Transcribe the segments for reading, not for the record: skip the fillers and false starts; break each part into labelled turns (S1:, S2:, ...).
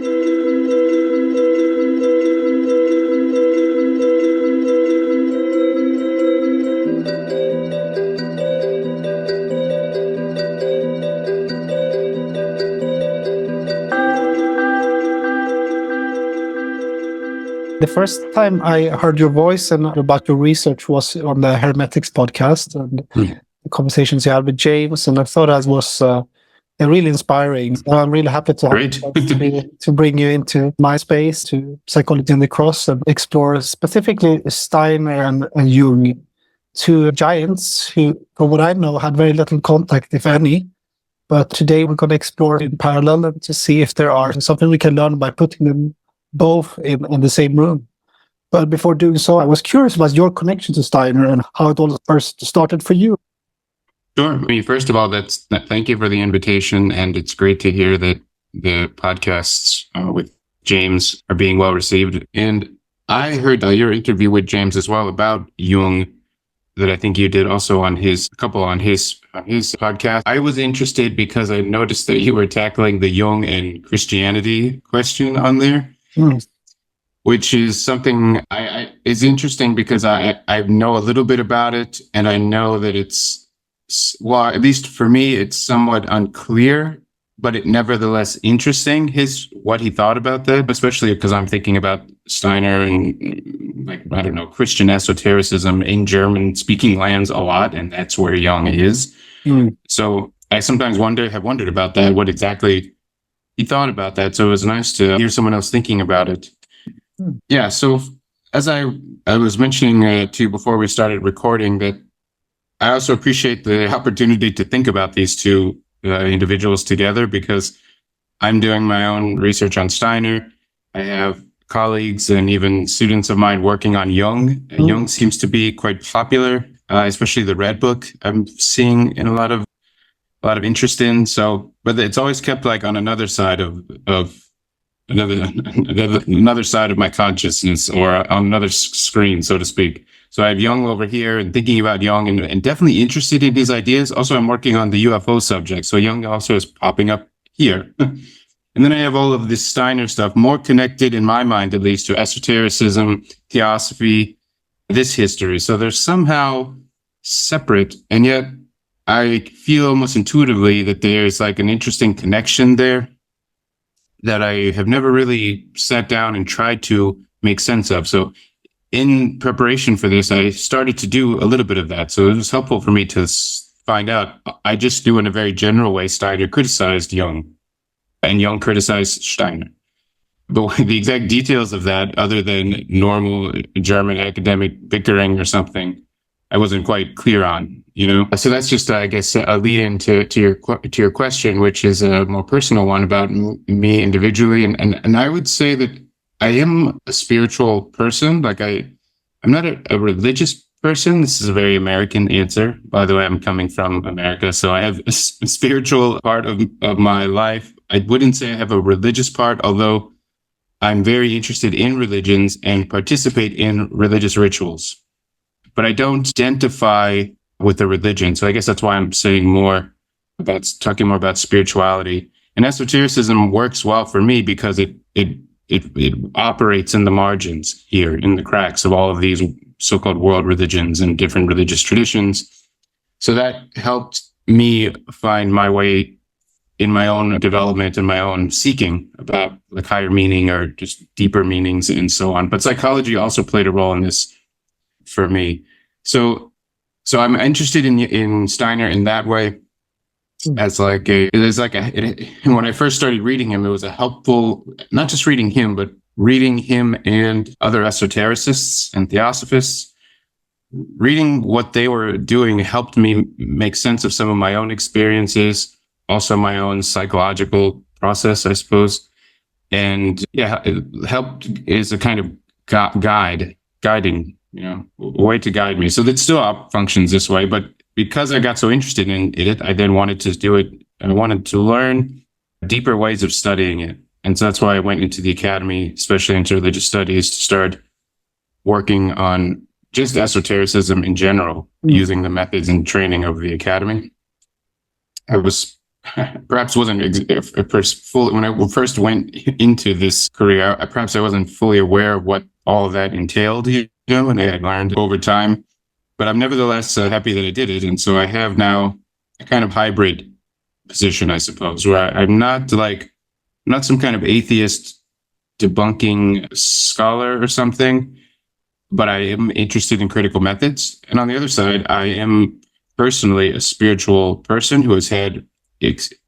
S1: The first time I heard your voice and about your research was on the Hermetics podcast and the conversations you had with James, and I thought that was really inspiring. So I'm really happy to bring you into my space, to Psychology on the Cross, and explore specifically Steiner and Jung, two giants who, from what I know, had very little contact, if any. But today we're going to explore in parallel and to see if there are something we can learn by putting them both in the same room. But before doing so, I was curious about your connection to Steiner and how it all first started for you.
S2: Sure. I mean, first of all, thank you for the invitation, and it's great to hear that the podcasts with James are being well received. And I heard your interview with James as well about Jung, that I think you did also on his podcast. I was interested because I noticed that you were tackling the Jung and Christianity question on there. Which is something is interesting because I know a little bit about it, and I know that it's, well, at least for me, it's somewhat unclear, but it nevertheless interesting, what he thought about that, especially because I'm thinking about Steiner and, like, I don't know, Christian esotericism in German-speaking lands a lot, and that's where Jung is. So I sometimes have wondered about that, what exactly he thought about that. So it was nice to hear someone else thinking about it. Yeah. So as I was mentioning to you before we started recording, that I also appreciate the opportunity to think about these two individuals together, because I'm doing my own research on Steiner. I have colleagues and even students of mine working on Jung. Jung seems to be quite popular, especially the Red Book. I'm seeing in a lot of interest in. So, but it's always kept like on another side of another side of my consciousness, or on another screen, so to speak. So I have Jung over here and thinking about Jung and definitely interested in these ideas. Also, I'm working on the UFO subject. So Jung also is popping up here. And then I have all of this Steiner stuff, more connected in my mind, at least, to esotericism, theosophy, this history. So they're somehow separate, and yet I feel almost intuitively that there's like an interesting connection there that I have never really sat down and tried to make sense of. So in preparation for this, I started to do a little bit of that. So it was helpful for me to find out. I just knew in a very general way Steiner criticized Jung, and Jung criticized Steiner. But the exact details of that, other than normal German academic bickering or something, I wasn't quite clear on, you know? So that's just, I guess, a lead into your question, which is a more personal one about me individually. And I would say that I am a spiritual person. Like I'm not a religious person. This is a very American answer. By the way, I'm coming from America, so I have a spiritual part of my life. I wouldn't say I have a religious part, although I'm very interested in religions and participate in religious rituals. But I don't identify with a religion. So I guess that's why I'm talking more about spirituality. And esotericism works well for me because it operates in the margins here, in the cracks of all of these so-called world religions and different religious traditions. So that helped me find my way in my own development and my own seeking about like higher meaning or just deeper meanings and so on. But psychology also played a role in this for me. So I'm interested in Steiner in that way, as like when I first started reading him, it was a helpful, not just reading him, but reading him and other esotericists and theosophists. Reading what they were doing helped me make sense of some of my own experiences, also my own psychological process, I suppose. And yeah, it helped as a kind of guiding, you know, a way to guide me. So that still functions this way, but because I got so interested in it, I then wanted to do it. I wanted to learn deeper ways of studying it. And so that's why I went into the academy, especially into religious studies, to start working on just esotericism in general, using the methods and training of the academy. I was perhaps wasn't fully, when I first went into this career, perhaps I wasn't fully aware of what all of that entailed, and I learned over time. But I'm nevertheless happy that I did it. And so I have now a kind of hybrid position, I suppose, where I'm not some kind of atheist debunking scholar or something, but I am interested in critical methods. And on the other side, I am personally a spiritual person who has had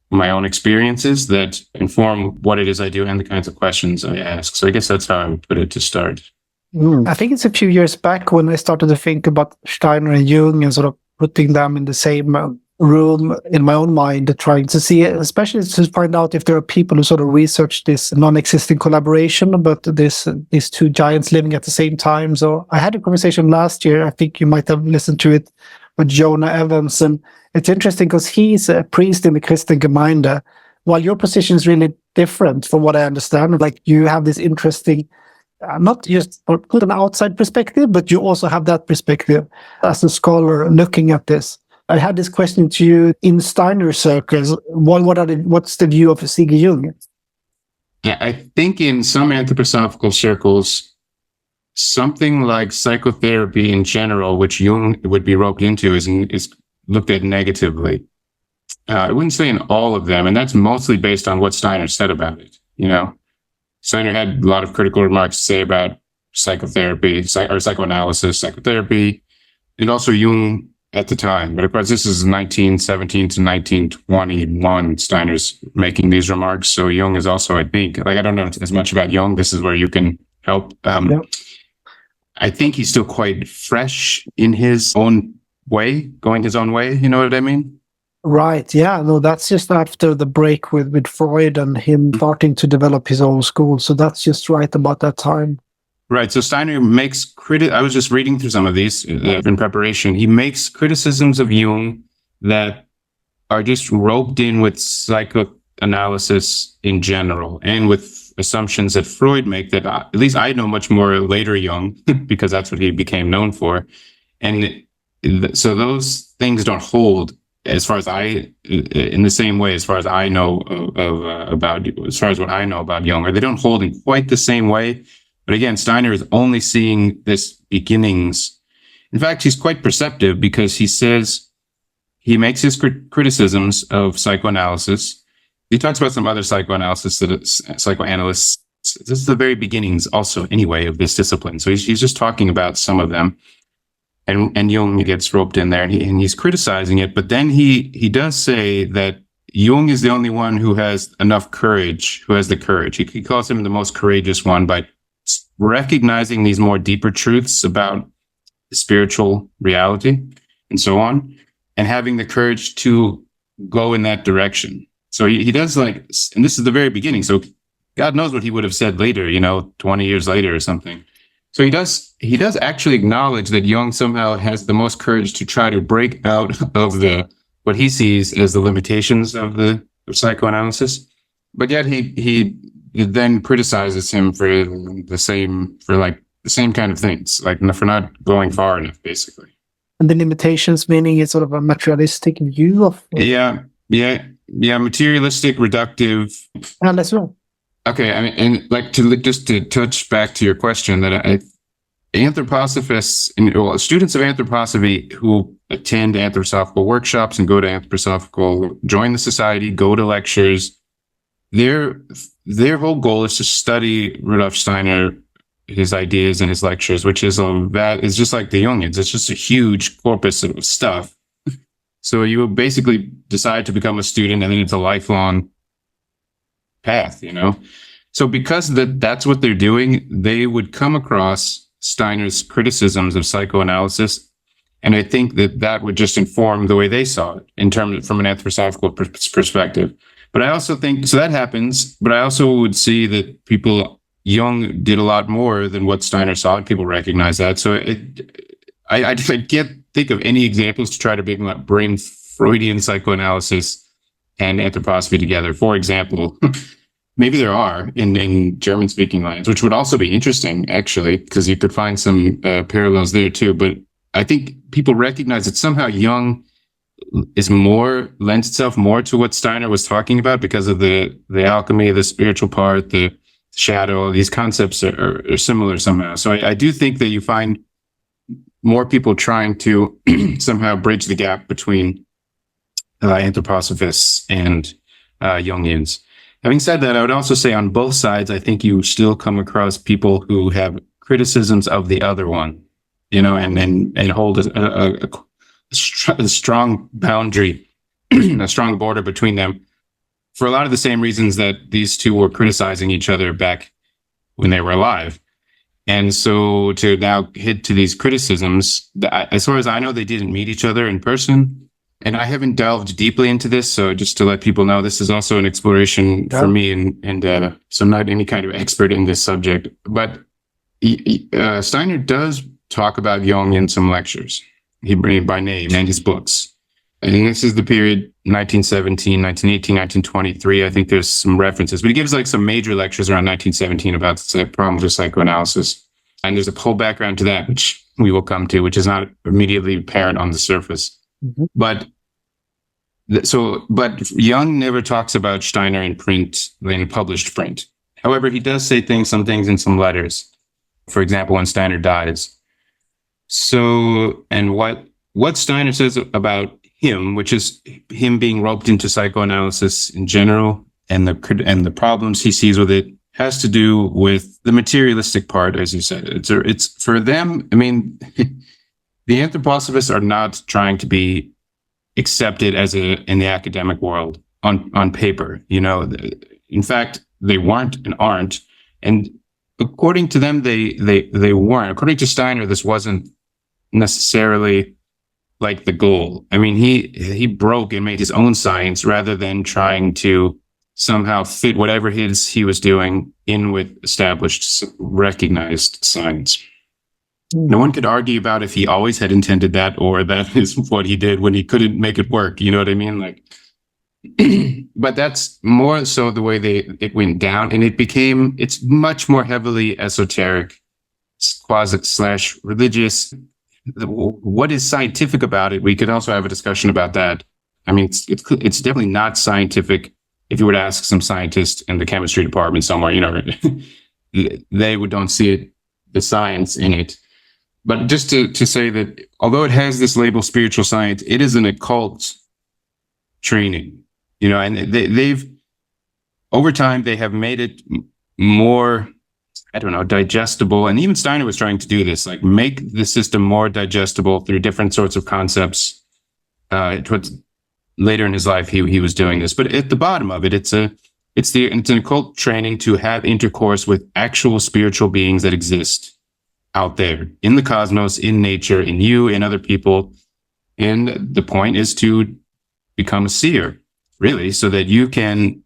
S2: my own experiences that inform what it is I do and the kinds of questions I ask. So I guess that's how I would put it to start.
S1: I think it's a few years back when I started to think about Steiner and Jung and sort of putting them in the same room in my own mind, trying to see it, especially to find out if there are people who sort of research this non-existing collaboration, but these two giants living at the same time. So I had a conversation last year, I think you might have listened to it, with Jonah Evans, and it's interesting because he's a priest in the Christian Gemeinde, while your position is really different from what I understand. Like you have this interesting, not just put an outside perspective, but you also have that perspective as a scholar looking at this. I had this question to you in Steiner circles. What's the view of C.G. Jung?
S2: Yeah, I think in some anthroposophical circles, something like psychotherapy in general, which Jung would be roped into, is looked at negatively. I wouldn't say in all of them, and that's mostly based on what Steiner said about it. Steiner had a lot of critical remarks to say about psychotherapy, or psychoanalysis, psychotherapy, and also Jung at the time. But of course, this is 1917 to 1921. Steiner's making these remarks. So Jung is also, I think, I don't know as much about Jung. This is where you can help. Yep. I think he's still quite fresh in his own way, going his own way. You know what I mean?
S1: Right. Yeah. No, that's just after the break with Freud and him starting to develop his own school. So that's just right about that time.
S2: Right. So Steiner makes I was just reading through some of these in preparation. He makes criticisms of Jung that are just roped in with psychoanalysis in general and with assumptions that Freud make that at least I know much more later Jung, because that's what he became known for. And so those things don't hold as far as in the same way as far as I know as far as what I know about Jung, or they don't hold in quite the same way. But again, Steiner is only seeing this beginnings. In fact, he's quite perceptive because he says he makes his criticisms of psychoanalysis. He talks about some other psychoanalysts. This is the very beginnings also anyway of this discipline. So he's just talking about some of them. And Jung gets roped in there and he's criticizing it. But then he does say that Jung is the only one who has enough courage, who has the courage. He calls him the most courageous one by recognizing these more deeper truths about spiritual reality and so on, and having the courage to go in that direction. So he does and this is the very beginning. So God knows what he would have said later, 20 years later or something. So he does actually acknowledge that Jung somehow has the most courage to try to break out of what he sees as the limitations of psychoanalysis. But yet he then criticizes him for the same kind of things, for not going far enough, basically.
S1: And the limitations meaning it's sort of a materialistic view of.
S2: Yeah, materialistic, reductive.
S1: And as well. Okay,
S2: and to touch back to your question, that anthroposophists and students of anthroposophy who attend anthroposophical workshops and go to join the society, go to lectures, their whole goal is to study Rudolf Steiner, his ideas and his lectures, which is just like the Jungians. It's just a huge corpus of stuff. So you basically decide to become a student, and then it's a lifelong path, So because that's what they're doing, they would come across Steiner's criticisms of psychoanalysis, and I think that would just inform the way they saw it from an anthroposophical perspective. But I also think, so that happens, but I also would see that Jung did a lot more than what Steiner saw, and people recognize that. So I can't think of any examples to try to bring Freudian psychoanalysis and anthroposophy together. For example, maybe there are in German-speaking lands, which would also be interesting, actually, because you could find some parallels there too. But I think people recognize that somehow Jung lends itself more to what Steiner was talking about because of the alchemy, the spiritual part, the shadow. These concepts are similar somehow. So I do think that you find more people trying to somehow bridge the gap between anthroposophists and Jungians. Having said that, I would also say on both sides, I think you still come across people who have criticisms of the other one, and hold a strong boundary, a strong border between them for a lot of the same reasons that these two were criticizing each other back when they were alive. And so to now hit to these criticisms, as far as I know, they didn't meet each other in person. And I haven't delved deeply into this. So just to let people know, this is also an exploration for me. And so I'm not any kind of expert in this subject. But Steiner does talk about Jung in some lectures. He brings by name and his books. And this is the period 1917, 1918, 1923. I think there's some references, but he gives like some major lectures around 1917 about the problems with psychoanalysis. And there's a whole background to that, which we will come to, which is not immediately apparent on the surface. Mm-hmm. But Jung never talks about Steiner in print, in published print. However, he does say some things in some letters. For example, when Steiner dies. So, and what Steiner says about him, which is him being roped into psychoanalysis in general, and the problems he sees with it, has to do with the materialistic part, as you said. It's for them. I mean, the anthroposophists are not trying to be accepted in the academic world on paper. In fact, they weren't and aren't. And according to them, they weren't. According to Steiner, this wasn't necessarily like the goal. I mean, he broke and made his own science rather than trying to somehow fit whatever he was doing in with established, recognized science. No one could argue about if he always had intended that or that is what he did when he couldn't make it work. You know what I mean? Like, but that's more so the way it went down, and it's much more heavily esoteric, quasi/religious. What is scientific about it? We could also have a discussion about that. I mean, it's definitely not scientific. If you were to ask some scientist in the chemistry department somewhere, they don't see the science in it. But just to say that although it has this label spiritual science, it is an occult training, and they've over time, they have made it more, digestible. And even Steiner was trying to do this, like make the system more digestible through different sorts of concepts. Later in his life, he was doing this. But at the bottom of it, it's an occult training to have intercourse with actual spiritual beings that exist out there in the cosmos, in nature, in you, in other people. And the point is to become a seer, really, so that you can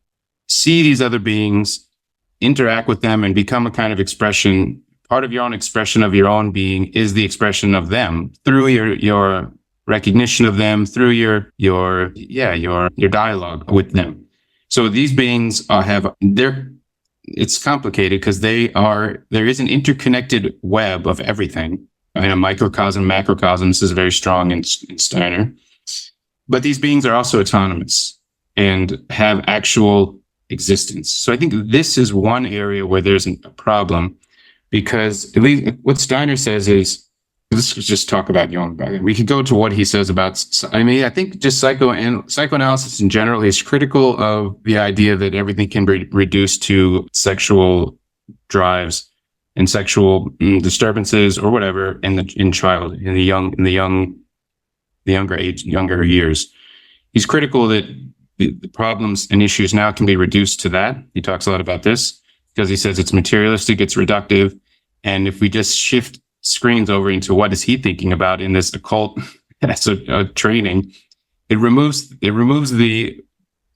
S2: see these other beings, interact with them, and become a kind of expression. Part of your own expression of your own being is the expression of them through your recognition of them, through your dialogue with them. So these beings it's complicated because there is an interconnected web of everything. A microcosm, macrocosm, this is very strong in Steiner. But these beings are also autonomous and have actual existence. So I think this is one area where there's a problem, because at least what Steiner says is, let's just talk about Jung. We could go to what he says about, I think just psychoanalysis in general is critical of the idea that everything can be reduced to sexual drives and sexual disturbances or whatever in the younger years. He's critical that the problems and issues now can be reduced to that. He talks a lot about this because he says it's materialistic, it's reductive. And if we just shift screens over into what is he thinking about in this occult training, it removes the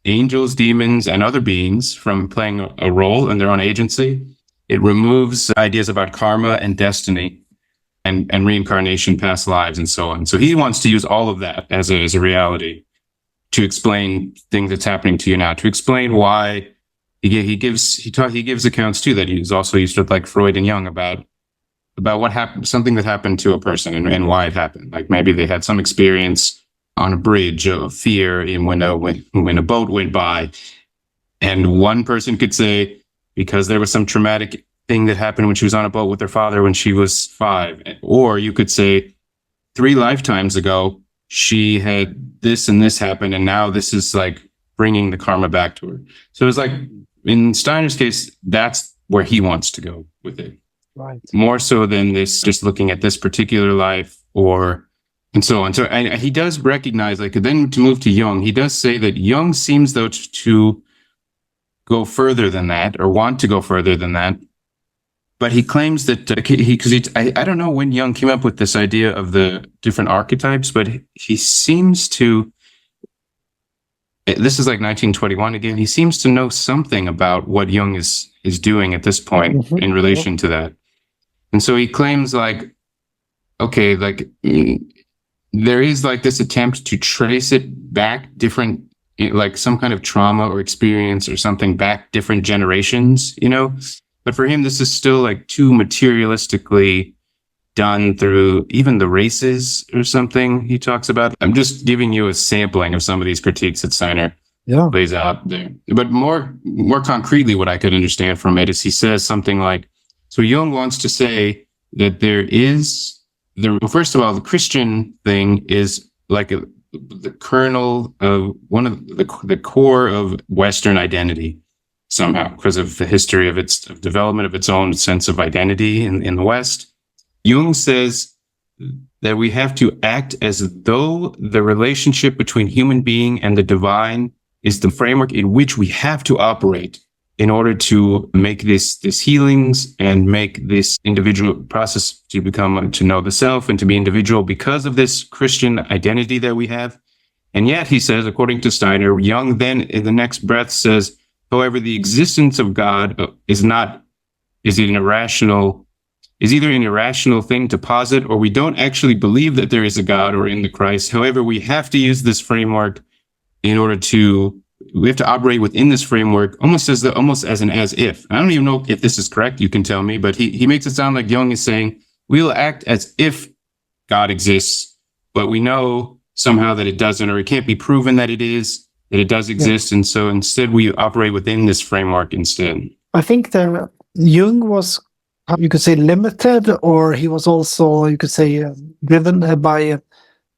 S2: angels, demons, and other beings from playing a role in their own agency. It removes ideas about karma and destiny and reincarnation, past lives, and so on. So he wants to use all of that as a reality to explain things that's happening to you now, to explain why he gives accounts too that he's also used with, like Freud and Jung, about what happened, something that happened to a person and why it happened. Like maybe they had some experience on a bridge of fear in when a boat went by. And one person could say, because there was some traumatic thing that happened when she was on a boat with her father when she was 5. Or you could say 3 lifetimes ago, she had this and this happen, and now this is like bringing the karma back to her. So it's like, in Steiner's case, that's where he wants to go with it.
S1: Right.
S2: More so than this, just looking at this particular life and so on. So he does recognize, like, then to move to Jung, he does say that Jung seems, though, to go further than that, or want to go further than that. But he claims that, I don't know when Jung came up with this idea of the different archetypes, but he seems to, this is like 1921 again, he seems to know something about what Jung is doing at this point in relation to that. And so he claims, like, okay, like, there is like this attempt to trace it back different, like some kind of trauma or experience or something back different generations, but for him, this is still like too materialistically done through even the races or something he talks about. I'm just giving you a sampling of some of these critiques that Steiner lays out there. But more concretely, what I could understand from it is he says something like, so Jung wants to say that there is first of all, the Christian thing is like the kernel of one of the core of Western identity somehow, because of the history of its development of its own sense of identity in the West. Jung says that we have to act as though the relationship between human being and the divine is the framework in which we have to operate in order to make this healings and make this individual process to know the self and to be individual because of this Christian identity that we have. And yet, he says, according to Steiner, Jung then in the next breath says, however, the existence of God is either an irrational thing to posit, or we don't actually believe that there is a God or in the Christ. However, we have to use this framework we have to operate within this framework almost as an as if. I don't even know if this is correct. You can tell me, but he makes it sound like Jung is saying we'll act as if God exists, but we know somehow that it doesn't, or it can't be proven that it does exist. And so instead we operate within this framework instead.
S1: I think that Jung was, you could say, limited, or he was also, you could say, driven by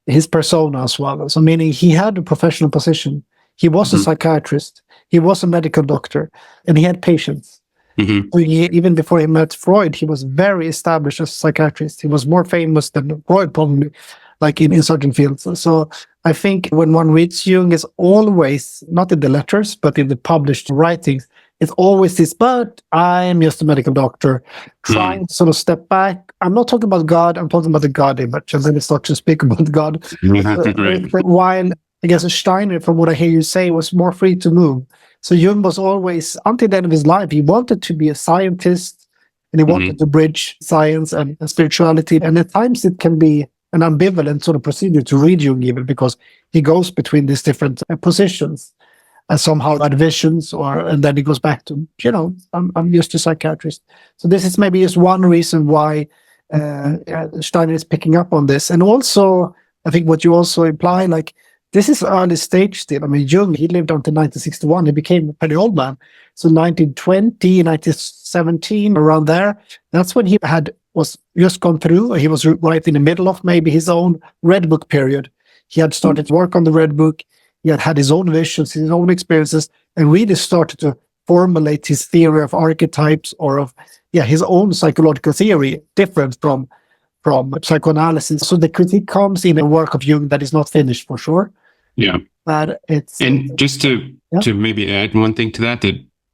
S1: his persona as well. So meaning he had a professional position. He was a psychiatrist. He was a medical doctor, and he had patients. Even before he met Freud, he was very established as a psychiatrist. He was more famous than Freud, probably, like in certain fields. So I think when one reads Jung, is always, not in the letters, but in the published writings, it's always this, but I'm just a medical doctor, trying to sort of step back. I'm not talking about God, I'm talking about the God image, and then we start to speak about God. While I guess Steiner, from what I hear you say, was more free to move. So Jung was always, until the end of his life, he wanted to be a scientist, and he wanted to bridge science and spirituality. And at times it can be an ambivalent sort of procedure to read Jung, even because he goes between these different positions and somehow had visions, and then he goes back to, I'm just a psychiatrist. So this is maybe just one reason why Steiner is picking up on this. And also, I think what you also imply, like, this is early stage still. I mean, Jung, he lived until 1961. He became a pretty old man. So 1920, 1917, around there, that's when he was just gone through. He was right in the middle of maybe his own Red Book period. He had started to work on the Red Book. He had his own visions, his own experiences, and really started to formulate his theory of archetypes, or of his own psychological theory, different from psychoanalysis. So the critique comes in a work of Jung that is not finished, for sure.
S2: Yeah.
S1: But it's...
S2: And just to maybe add one thing to that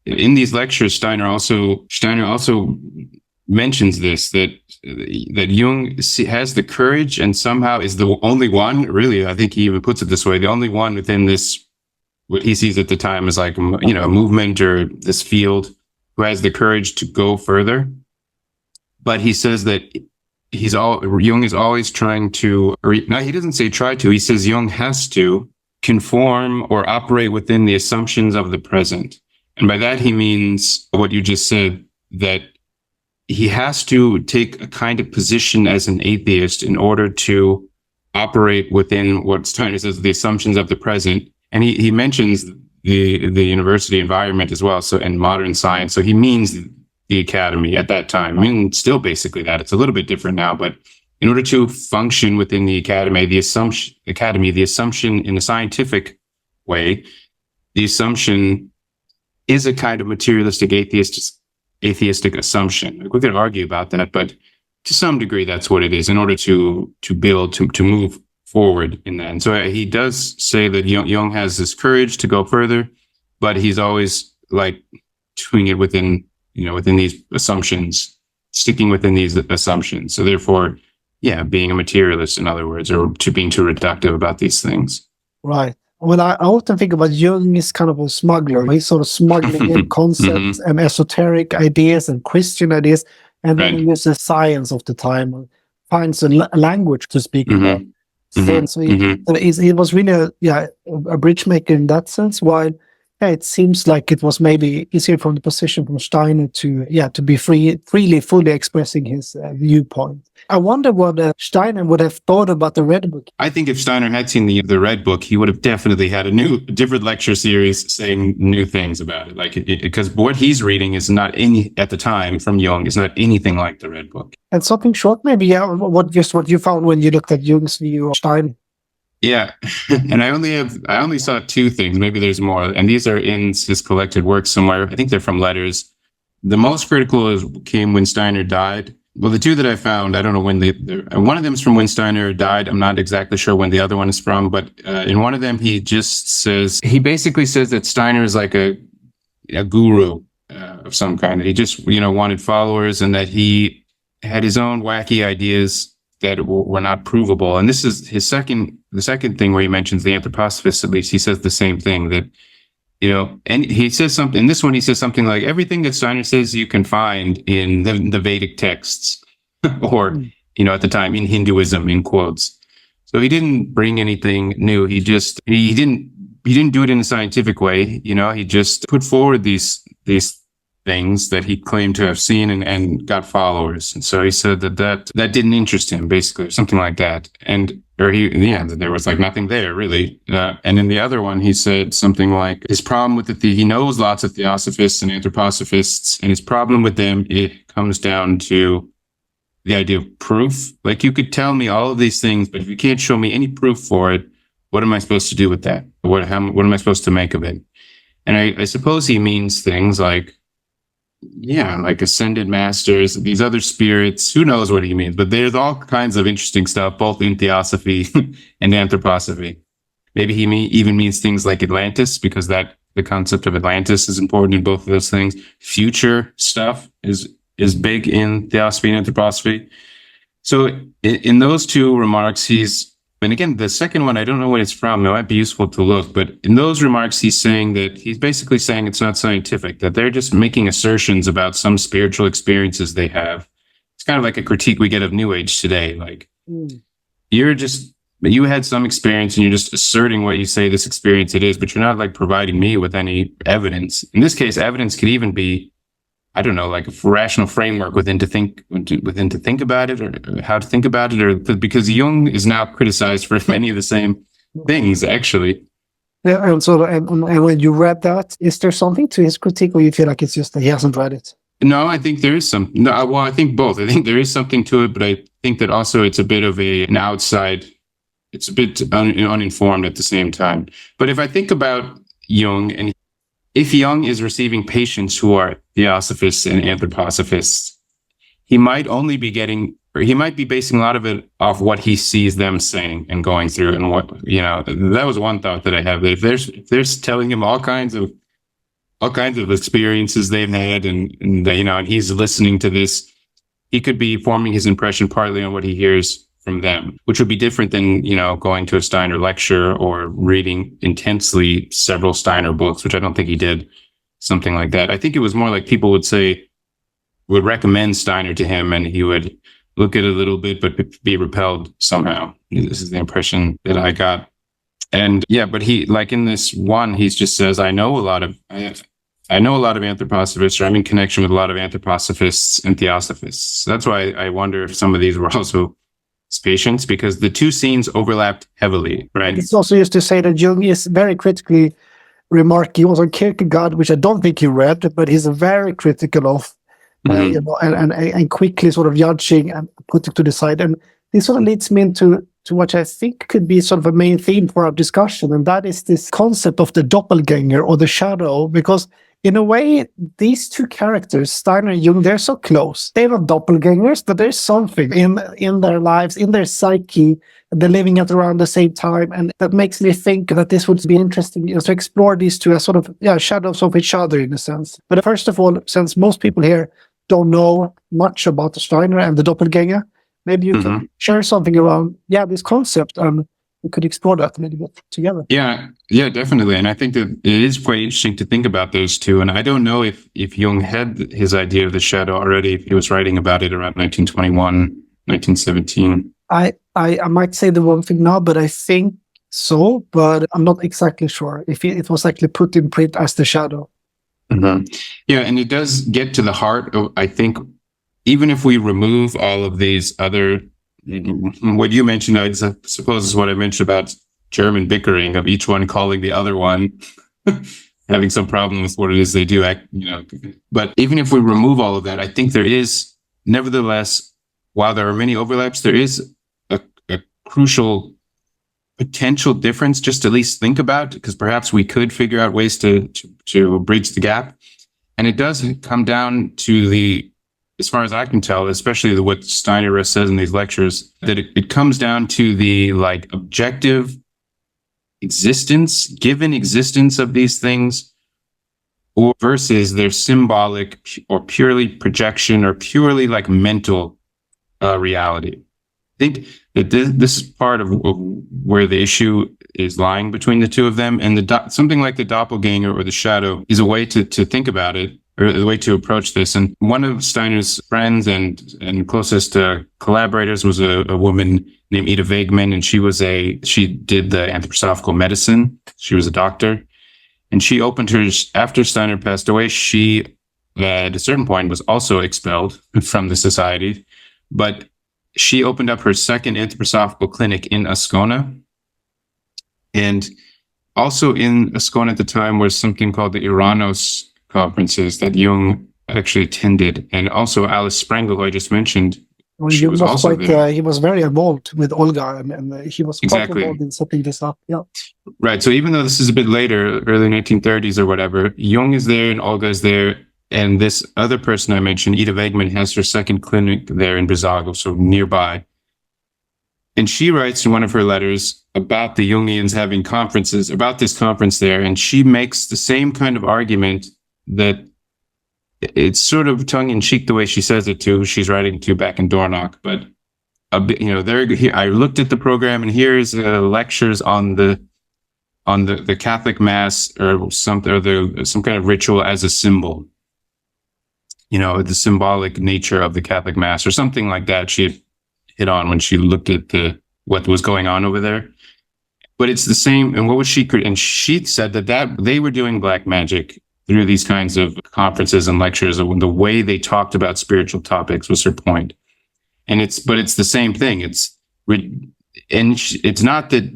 S2: in these lectures, Steiner also mentions this, that Jung has the courage and somehow is the only one, really, I think he even puts it this way, the only one within this, what he sees at the time as like, a movement or this field, who has the courage to go further. But he says that Jung is always trying to, no, he doesn't say try to, he says Jung has to conform or operate within the assumptions of the present. And by that he means what you just said, that he has to take a kind of position as an atheist in order to operate within what Steiner says the assumptions of the present, and he mentions the university environment as well. So and modern science. So he means the academy at that time. I mean, still basically that. It's a little bit different now, but in order to function within the academy, the assumption in a scientific way, the assumption is a kind of materialistic atheistic assumption. We could argue about that, but to some degree, that's what it is in order to build, to move forward in that. And so he does say that Jung has this courage to go further, but he's always like doing it within these assumptions, sticking within these assumptions. So therefore, yeah, being a materialist, in other words, or being too reductive about these things.
S1: Right. Well, I often think about Jung as kind of a smuggler. He's sort of smuggling in concepts and esoteric ideas and Christian ideas, and then he uses science of the time and finds a language to speak about. So he was really a bridge maker in that sense, while it seems like it was maybe easier from the position from Steiner to be fully expressing his viewpoint. I wonder what Steiner would have thought about the Red Book.
S2: I think if Steiner had seen the Red Book, he would have definitely had a different lecture series saying new things about it. Like, because what he's reading is not at the time from Jung is not anything like the Red Book.
S1: And something short, maybe, what you found when you looked at Jung's view of Steiner.
S2: Yeah, and I only saw two things. Maybe there's more, and these are in his collected works somewhere. I think they're from letters. The most critical came when Steiner died. Well, the two that I found, I don't know when one of them is from when Steiner died. I'm not exactly sure when the other one is from, but in one of them, he basically says that Steiner is like a guru of some kind. He just, wanted followers, and that he had his own wacky ideas that were not provable. And this is the second thing where he mentions the anthroposophists, at least he says the same thing, that, and he says something, in this one, he says something like everything that Steiner says you can find in the Vedic texts or, at the time in Hinduism, in quotes. So he didn't bring anything new. He didn't do it in a scientific way. He just put forward these things that he claimed to have seen and got followers. And so he said that didn't interest him, basically, or something like that. That there was like nothing there really. And in the other one, he said something like his problem with he knows lots of theosophists and anthroposophists, and his problem with them, it comes down to the idea of proof. Like, you could tell me all of these things, but if you can't show me any proof for it, what am I supposed to do with that? What am I supposed to make of it? And I suppose he means things like, like ascended masters, these other spirits, who knows what he means, but there's all kinds of interesting stuff, both in theosophy and anthroposophy. Maybe he even means things like Atlantis, because the concept of Atlantis is important in both of those things. Future stuff is big in theosophy and anthroposophy. So in those two remarks, and again, the second one, I don't know what it's from. It might be useful to look. But in those remarks, he's basically saying it's not scientific, that they're just making assertions about some spiritual experiences they have. It's kind of like a critique we get of New Age today. Like, you had some experience and you're just asserting what you say this experience it is, but you're not like providing me with any evidence. In this case, evidence could even be, I don't know, like a rational framework within to think about it, or how to think about it, or because Jung is now criticized for many of the same things, actually.
S1: Yeah, and when you read that, is there something to his critique, or you feel like it's just that he hasn't read it?
S2: No, I think there is some. No, well, I think both. I think there is something to it, but I think that also it's a bit of an outside. It's a bit uninformed at the same time. But if I think about Jung, and if Jung is receiving patients who are theosophists and anthroposophists, he might be basing a lot of it off what he sees them saying and going through, and that was one thought that I have, that if they're telling him all kinds of experiences they've had, and he's listening to this, he could be forming his impression partly on what he hears from them, which would be different than, going to a Steiner lecture or reading intensely several Steiner books, which I don't think he did, something like that. I think it was more like people would recommend Steiner to him, and he would look at it a little bit, but be repelled somehow. This is the impression that I got. And but he, like in this one, he just says, I know a lot of anthroposophists, or I'm in connection with a lot of anthroposophists and theosophists. So that's why I wonder if some of these were also his patients because the two scenes overlapped heavily, right?
S1: It's also used to say that Jung is very critically remarking. He was on Kierkegaard, which I don't think he read, but he's very critical of, and quickly sort of judging and putting to the side. And this sort of leads me into what I think could be sort of a main theme for our discussion, and that is this concept of the doppelganger or the shadow, because in a way, these two characters, Steiner and Jung, they're so close. They're not doppelgangers, but there's something in their lives, in their psyche. They're living at around the same time. And that makes me think that this would be interesting to explore these two as sort of shadows of each other in a sense. But first of all, since most people here don't know much about the Steiner and the doppelganger, maybe you can share something around this concept, and we could explore that a little bit together.
S2: Yeah, definitely. And I think that it is quite interesting to think about those two. And I don't know if Jung had his idea of the shadow already, if he was writing about it around 1921, 1917.
S1: I might say the wrong thing now, but I think so, but I'm not exactly sure if it was actually put in print as the shadow.
S2: Yeah, and it does get to the heart of, I think, even if we remove all of these other, what you mentioned, I suppose is what I mentioned about German bickering of each one calling the other one, having some problem with what it is they do, But even if we remove all of that, I think there is, nevertheless, while there are many overlaps, there is a crucial potential difference just to at least think about, because perhaps we could figure out ways to bridge the gap. And it does come down to as far as I can tell, especially what Steiner says in these lectures, that it comes down to the objective given existence of these things, or versus their symbolic or purely projection or purely mental reality. I think that this is part of where the issue is lying between the two of them, and something like the doppelganger or the shadow is a way to think about it, or the way to approach this. And one of Steiner's friends and closest collaborators was a woman named Ida Wegman, and she did the anthroposophical medicine. She was a doctor, and she opened after Steiner passed away. She, at a certain point, was also expelled from the society, but she opened up her second anthroposophical clinic in Ascona. And also in Ascona at the time was something called the Iranos conferences that Jung actually attended. And also Alice Sprengel, who I just mentioned, she was also there.
S1: He was very involved with Olga, and he was quite involved in setting this up. Yeah.
S2: Right. So even though this is a bit later, early 1930s or whatever, Jung is there and Olga is there. And this other person I mentioned, Ida Wegman, has her second clinic there in Brissago, so nearby. And she writes in one of her letters about the Jungians having conferences, about this conference there. And she makes the same kind of argument that it's sort of tongue-in-cheek the way she says it too. She's writing to back in Dornach, but a bit, here I looked at the program, and here's lectures on the Catholic Mass or some kind of ritual as a symbol. The symbolic nature of the Catholic Mass or something like that. She had hit on when she looked at what was going on over there. But it's the same. And what was she? And she said that they were doing black magic through these kinds of conferences and lectures. The way they talked about spiritual topics was her point. And it's the same thing. It's not that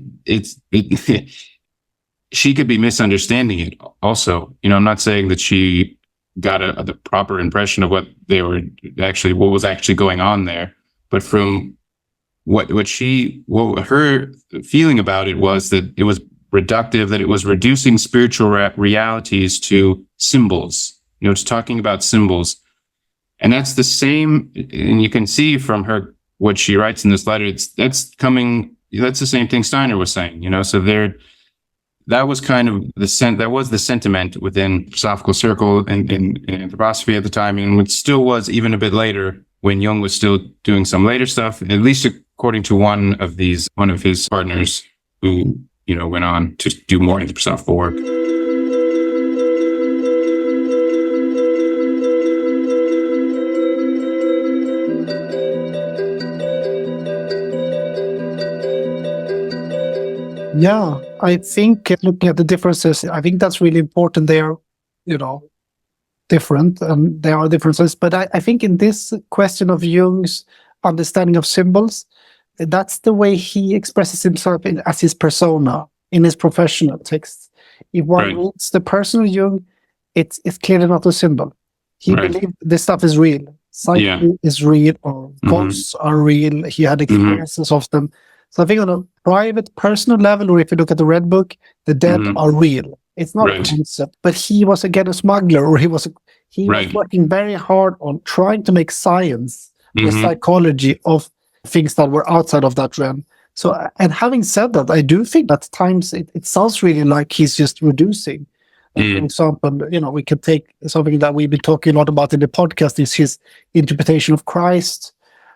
S2: she could be misunderstanding it also. I'm not saying that she got the proper impression of what was actually going on there. But from what her feeling about it was that it was reductive, that it was reducing spiritual realities to symbols, it's talking about symbols. And that's the same, and you can see from her, what she writes in this letter, that's the same thing Steiner was saying, so that was kind of the sentiment within philosophical circle and in anthroposophy at the time, and it still was even a bit later when Jung was still doing some later stuff, at least according to one of his partners who, went on to do more anthroposophical work.
S1: Yeah, I think looking at the differences, I think that's really important. They are, different, and there are differences. But I think in this question of Jung's understanding of symbols, That's the way he expresses himself as his persona in his professional texts. If one reads the personal Jung, it's clearly not a symbol. He believed this stuff is real. Psyche is real, or ghosts are real. He had experiences of them. So I think on a private, personal level, or if you look at the Red Book, the dead are real. It's not a concept. But he was again a smuggler, or he was working very hard on trying to make science, the psychology of things that were outside of that realm. So, and having said that, I do think that at times it sounds really like he's just reducing. For example, we could take something that we've been talking a lot about in the podcast, is his interpretation of Christ,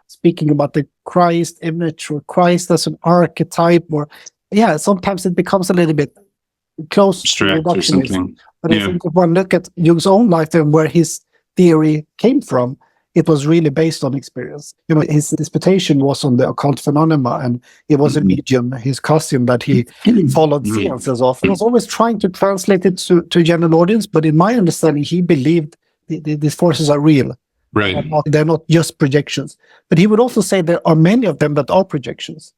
S1: speaking about the Christ image or Christ as an archetype, or sometimes it becomes a little bit close to reductionism. But I think if one look at Jung's own life and where his theory came from, it was really based on experience. His disputation was on the occult phenomena, and it was a medium, his cousin, that he followed seances of. He was always trying to translate it to a general audience, but in my understanding, he believed these forces are real.
S2: Right.
S1: They're not just projections. But he would also say there are many of them that are projections.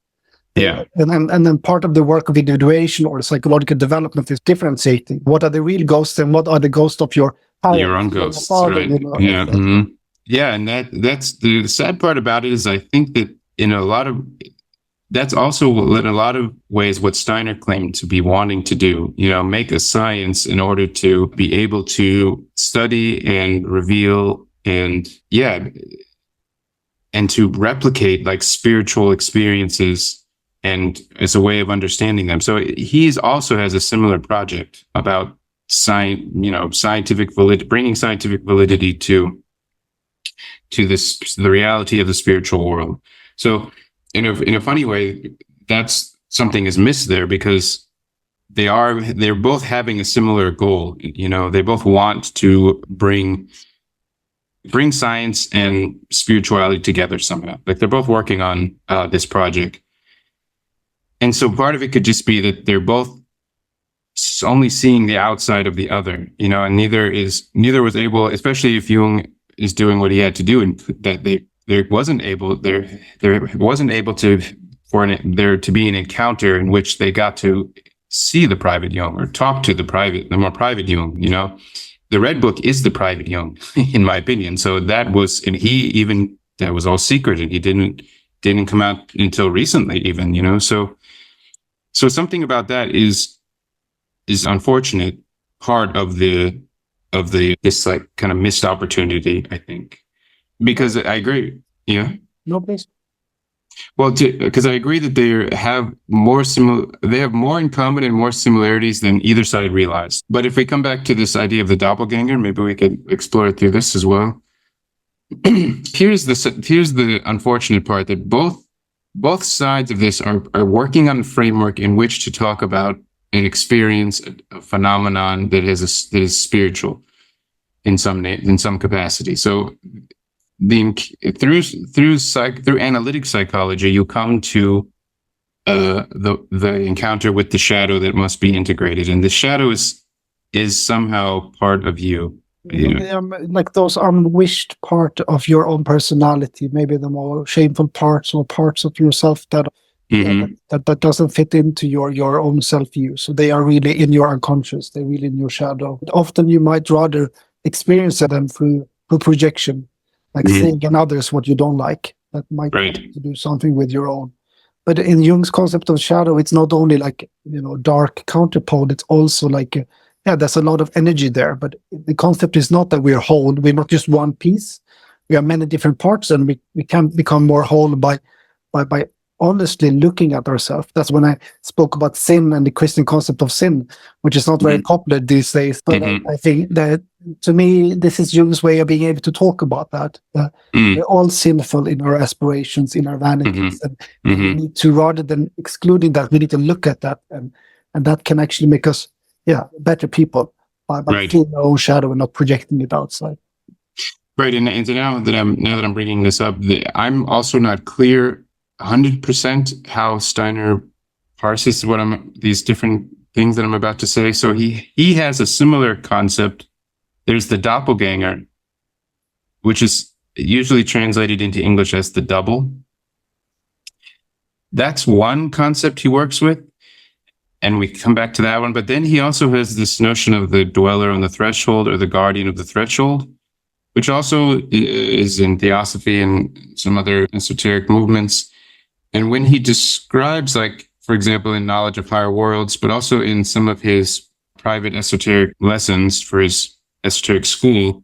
S2: Yeah.
S1: And then part of the work of individuation or psychological development is differentiating what are the real ghosts and what are the ghosts of your parents,
S2: your own ghosts.
S1: father,
S2: Yeah. Yeah, and that's the sad part about it, is I think that that's also in a lot of ways what Steiner claimed to be wanting to do, make a science in order to be able to study and reveal and to replicate like spiritual experiences, and as a way of understanding them. So he's also has a similar project about scientific validity, bringing scientific validity to the reality of the spiritual world. So in a funny way, that's something is missed there, because they're both having a similar goal. They both want to bring science and spirituality together somehow. Like they're both working on this project. And so part of it could just be that they're both only seeing the outside of the other, and neither was able, especially if Jung is doing what he had to do, and that there wasn't able for there to be an encounter in which they got to see the private Jung or talk to the more private Jung. The Red Book is the private Jung, in my opinion. So that was, and that was all secret, and he didn't come out until recently, even. So something about that is unfortunate part of this like kind of missed opportunity, I think, because I agree. Yeah.
S1: No, please.
S2: Well, because I agree that they have more in common and more similarities than either side realized. But if we come back to this idea of the doppelganger, maybe we could explore it through this as well. Here's the unfortunate part, that both sides of this are working on a framework in which to talk about an experience, a phenomenon that is spiritual in some capacity. So through analytic psychology, you come to the encounter with the shadow that must be integrated, and the shadow is somehow part of you.
S1: Like those unwished part of your own personality, maybe the more shameful parts or parts of yourself that doesn't fit into your own self view. So they are really in your unconscious. They're really in your shadow. Often you might rather experience them through projection, like seeing in others what you don't like. That might to do something with your own. But in Jung's concept of shadow, it's not only like dark counterpole. It's also like there's a lot of energy there. But the concept is not that we're whole. We're not just one piece. We are many different parts, and we can become more whole by honestly looking at ourselves. That's when I spoke about sin and the Christian concept of sin, which is not very popular these days. But I think that, to me, this is Jung's way of being able to talk about that. We're all sinful in our aspirations, in our vanities. And we need to, rather than excluding that, we need to look at that. And that can actually make us, better people by seeing our own shadow and not projecting it outside.
S2: Right. And now that I'm bringing this up, I'm also not clear 100% how Steiner parses these different things that I'm about to say. So he has a similar concept. There's the doppelganger, which is usually translated into English as the double. that's one concept he works with. And we come back to that one. But then he also has this notion of the dweller on the threshold, or the guardian of the threshold, which also is in Theosophy and some other esoteric movements. And when he describes, like, for example, in Knowledge of Higher Worlds, but also in some of his private esoteric lessons for his esoteric school,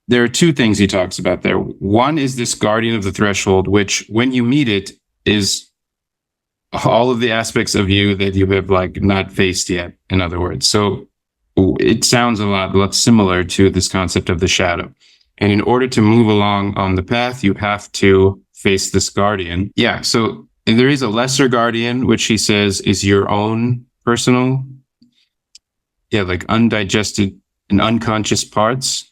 S2: there are two things he talks about there. One is this guardian of the threshold, which when you meet it is all of the aspects of you that you have like not faced yet, in other words. So it sounds a lot similar to this concept of the shadow. And in order to move along on the path, you have to face this guardian. Yeah, so there is a lesser guardian, which he says is your own personal, like undigested and unconscious parts.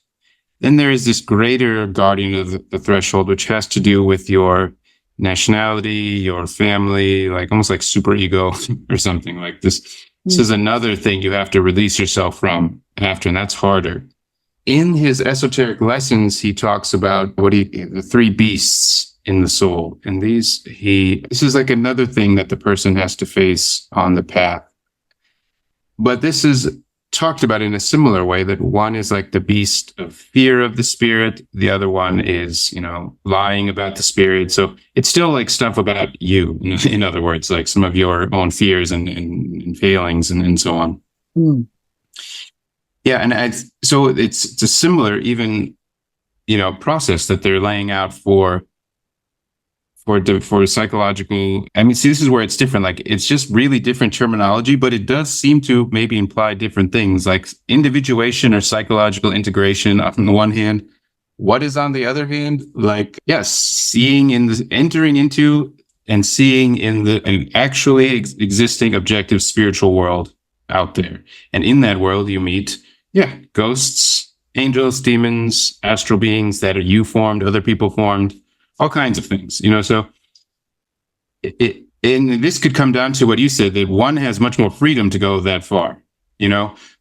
S2: Then there is this greater guardian of the threshold, which has to do with your nationality, your family, like almost like superego or something like this. This is another thing you have to release yourself from after, and that's harder. In his esoteric lessons, he talks about the three beasts in the soul. And this is like another thing that the person has to face on the path. But this is talked about in a similar way, that one is like the beast of fear of the spirit. The other one is, lying about the spirit. So it's still like stuff about you, in other words, like some of your own fears and failings and so on. Yeah. And so it's a similar, even, process that they're laying out for psychological. I mean, see, this is where it's different. Like, it's just really different terminology, but it does seem to maybe imply different things, like individuation or psychological integration on the one hand. What is on the other hand? Like, yes, entering into and seeing in an actually existing objective spiritual world out there. And in that world, you meet, ghosts, angels, demons, astral beings that are you formed, other people formed, all kinds of things, so and this could come down to what you said, that one has much more freedom to go that far,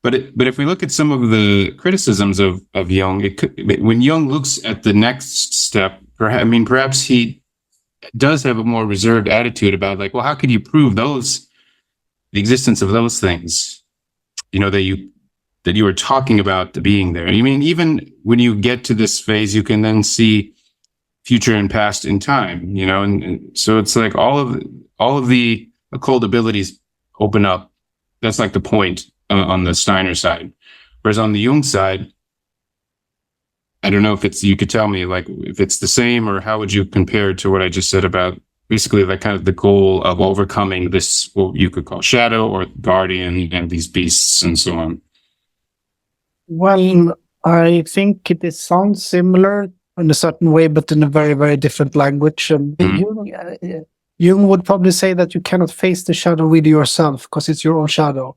S2: but if we look at some of the criticisms of Jung, when Jung looks at the next step, perhaps he does have a more reserved attitude about, like, well, how could you prove the existence of those things, that you were talking about being there? I mean, even when you get to this phase, you can then see future and past in time, and so it's like all of the occult abilities open up. That's like the point on the Steiner side. Whereas on the Jung side, I don't know if you could tell me, like, if it's the same, or how would you compare it to what I just said about basically like kind of the goal of overcoming this, what you could call shadow or guardian, and these beasts and so on?
S1: Well, I think it sounds similar in a certain way, but in a very, very different language. Jung would probably say that you cannot face the shadow with yourself, because it's your own shadow.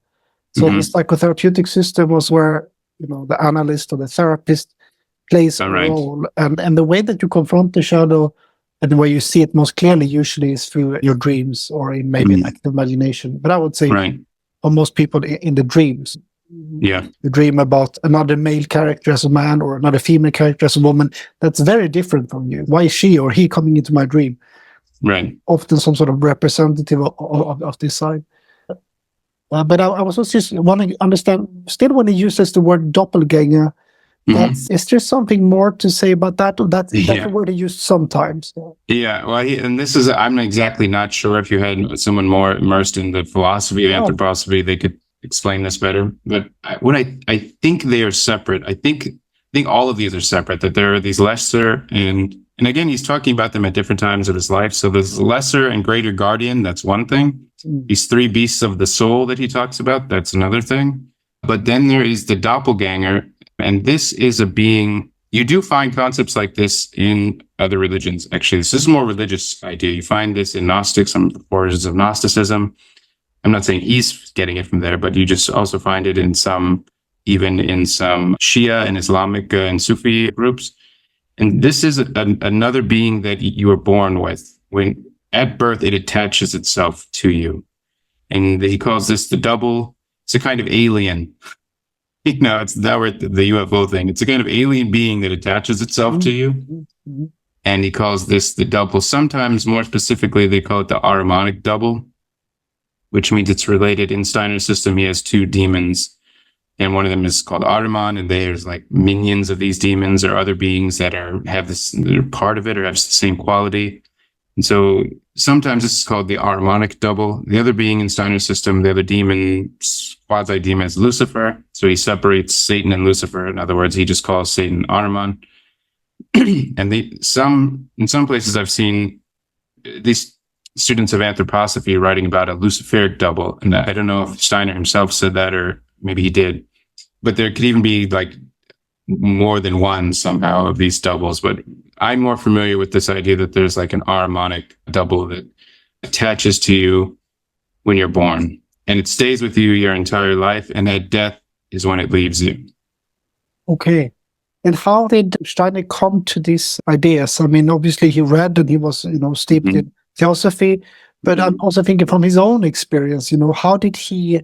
S1: So the psychotherapeutic system was where, the analyst or the therapist plays a role. And the way that you confront the shadow, and the way you see it most clearly, usually is through your dreams, or in maybe an active imagination. But I would say for most people, in the dreams.
S2: Yeah.
S1: You dream about another male character as a man, or another female character as a woman. That's very different from you. Why is she or he coming into my dream?
S2: Right.
S1: Often some sort of representative of this side. But I was also just wanting to understand, still when he uses the word doppelganger, is there something more to say about that? That's the word he used sometimes.
S2: Yeah, well, I'm not sure if you had someone more immersed in the philosophy of anthroposophy, they could explain this better. But I think they are separate. I think all of these are separate, that there are these lesser and again, he's talking about them at different times of his life. So there's lesser and greater guardian, that's one thing. These three beasts of the soul that he talks about, that's another thing. But then there is the doppelganger, and this is a being. You do find concepts like this in other religions. Actually, this is a more religious idea. You find this in Gnostics, some of the origins of Gnosticism. I'm not saying he's getting it from there, but you just also find it even in some Shia and Islamic and Sufi groups. And this is another being that you are born with. When at birth, it attaches itself to you. And he calls this it's a kind of alien. It's now the UFO thing. It's a kind of alien being that attaches itself to you. And he calls this the double. Sometimes, more specifically, they call it the Ahrimanic double, which means it's related. In Steiner's system, he has two demons, and one of them is called Ahriman, and there's like minions of these demons or other beings that they're part of it or have the same quality. And so sometimes this is called the Ahrimanic double. The other being in Steiner's system, the other demon, quasi-demon, is Lucifer. So he separates Satan and Lucifer. In other words, he just calls Satan Ahriman. And in some places I've seen these students of anthroposophy writing about a Luciferic double. And I don't know if Steiner himself said that, or maybe he did, but there could even be like more than one somehow of these doubles. But I'm more familiar with this idea that there's like an Ahrimanic double that attaches to you when you're born, and it stays with you your entire life, and at death is when it leaves you.
S1: Okay. And how did Steiner come to these ideas? I mean, obviously he read and he was, steeped in theosophy, but I'm also thinking from his own experience, how did he,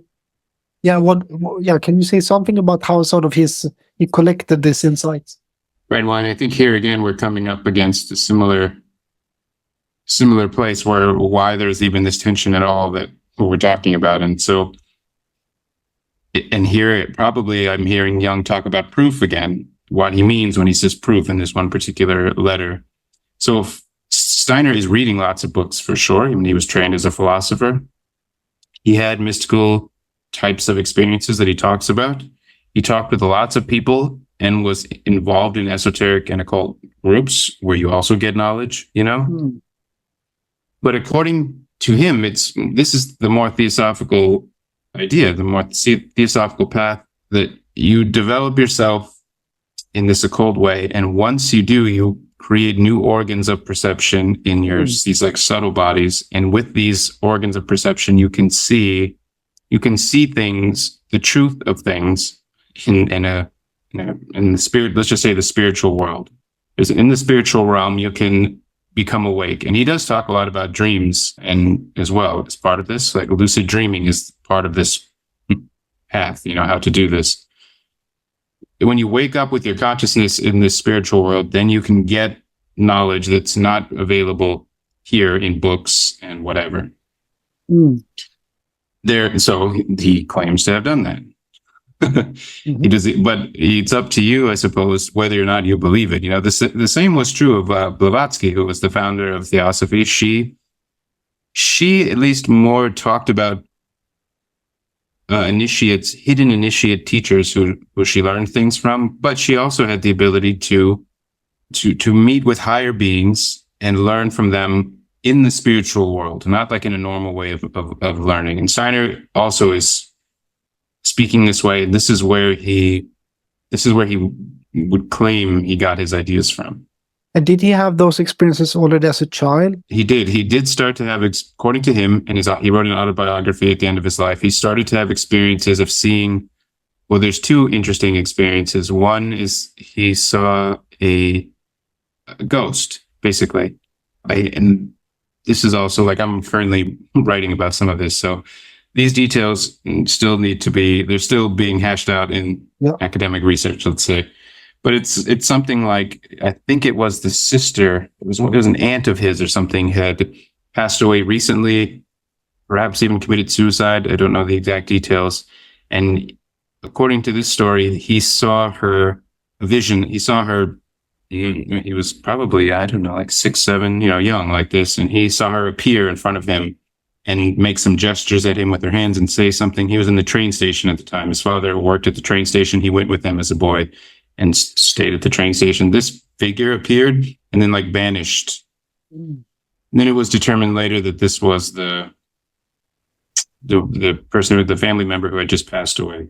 S1: can you say something about how sort of he collected these insights?
S2: Right. Well, and I think here again, we're coming up against a similar place why there's even this tension at all that we're talking about. And so, and here probably I'm hearing Jung talk about proof again, what he means when he says proof in this one particular letter. So Steiner is reading lots of books for sure. I mean, he was trained as a philosopher. He had mystical types of experiences that he talks about. He talked with lots of people and was involved in esoteric and occult groups where you also get knowledge, But according to him, this is the more theosophical idea, the more theosophical path, that you develop yourself in this occult way. And once you do, you create new organs of perception in these like subtle bodies. And with these organs of perception, you can see things, the truth of things in the spirit, let's just say the spiritual world. Is in the spiritual realm, you can become awake. And he does talk a lot about dreams and as well as part of this, like lucid dreaming is part of this path, how to do this. When you wake up with your consciousness in this spiritual world, then you can get knowledge that's not available here in books and whatever. So he claims to have done that. He does it, but it's up to you, I suppose, whether or not you believe it. The same was true of Blavatsky, who was the founder of Theosophy. She at least more talked about hidden initiate teachers who she learned things from, but she also had the ability to meet with higher beings and learn from them in the spiritual world, not like in a normal way of learning. And Steiner also is speaking this way. This is where he would claim he got his ideas from.
S1: And did he have those experiences already as a child?
S2: He did. He did start to have, according to him, and he wrote an autobiography at the end of his life, he started to have experiences of seeing, well, there's two interesting experiences. One is he saw a ghost, basically. And this is also like, I'm currently writing about some of this. So these details still they're still being hashed out in academic research, let's say. But it's something like, I think it was the sister, it was an aunt of his or something, had passed away recently, perhaps even committed suicide. I don't know the exact details. And according to this story, he saw her vision. He saw her, he was probably, I don't know, like 6, 7, young like this. And he saw her appear in front of him and make some gestures at him with her hands and say something. He was in the train station at the time. His father worked at the train station. He went with them as a boy and stayed at the train station. This figure appeared and then vanished. And then it was determined later that this was the person, or the family member who had just passed away.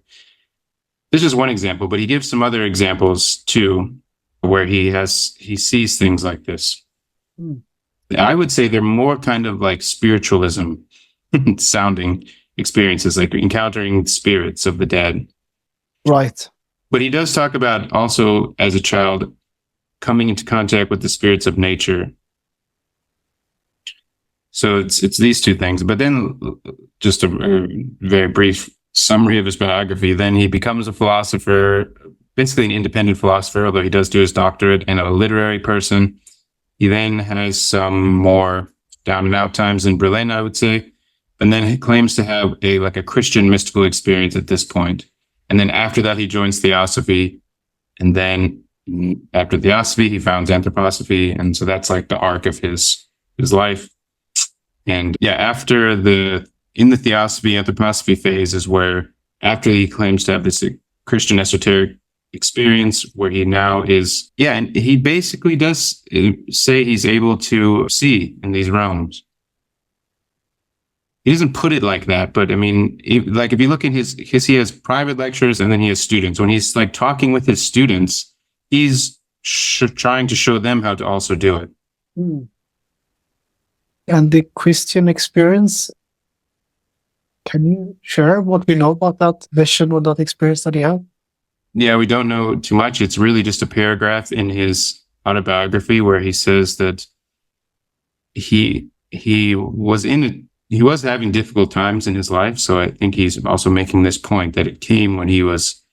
S2: This is one example, but he gives some other examples too, where he sees things like this. I would say they're more kind of like spiritualism sounding experiences, like encountering spirits of the dead.
S1: Right.
S2: But he does talk about also, as a child, coming into contact with the spirits of nature. So it's these two things. But then, just a very brief summary of his biography, then he becomes a philosopher, basically an independent philosopher, although he does do his doctorate, and a literary person. He then has some more down and out times in Berlin, I would say. And then he claims to have a Christian mystical experience at this point. And then after that, he joins Theosophy. And then after Theosophy, he founds Anthroposophy. And so that's like the arc of his life. And yeah, in the Theosophy, Anthroposophy phase is where, after he claims to have this Christian esoteric experience, where he now is, and he basically does say he's able to see in these realms. He doesn't put it like that, but I mean, if you look at he has private lectures and then he has students. When he's like talking with his students, he's trying to show them how to also do it.
S1: And the Christian experience, can you share what we know about that vision or that experience that he had?
S2: Yeah, we don't know too much. It's really just a paragraph in his autobiography where he says that he was having difficult times in his life. So I think he's also making this point that it came when he was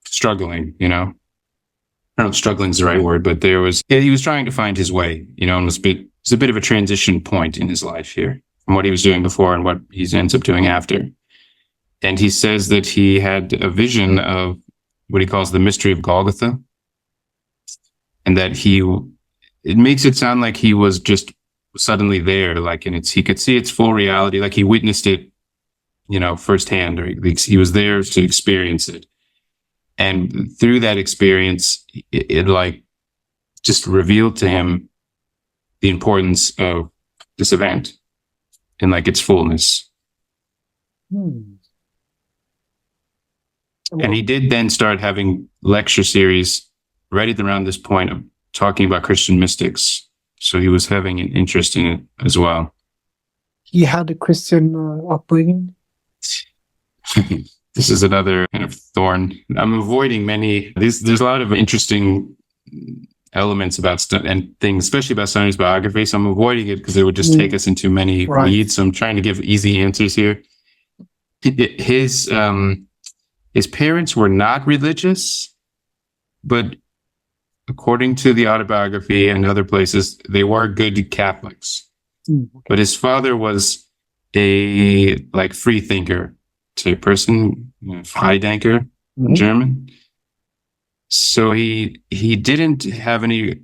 S2: struggling, I don't know if struggling is the right word, but he was trying to find his way, and it was a bit of a transition point in his life here from what he was doing before and what he ends up doing after. And he says that he had a vision of what he calls the mystery of Golgatha. And that it makes it sound like he was just suddenly there, and he could see its full reality, like he witnessed it, firsthand, or he was there to experience it. And through that experience, it like just revealed to him the importance of this event and like its fullness. And he did then start having lecture series right at around this point of talking about Christian mystics. So he was having an interest in it as well.
S1: He had a Christian upbringing?
S2: This is another kind of thorn. I'm avoiding there's a lot of interesting elements about and things, especially about Steiner's biography. So I'm avoiding it because it would just take us into many weeds. So I'm trying to give easy answers here. His parents were not religious, but according to the autobiography and other places, they were good Catholics. But his father was a free thinker type person, Freidenker in German. So he didn't have any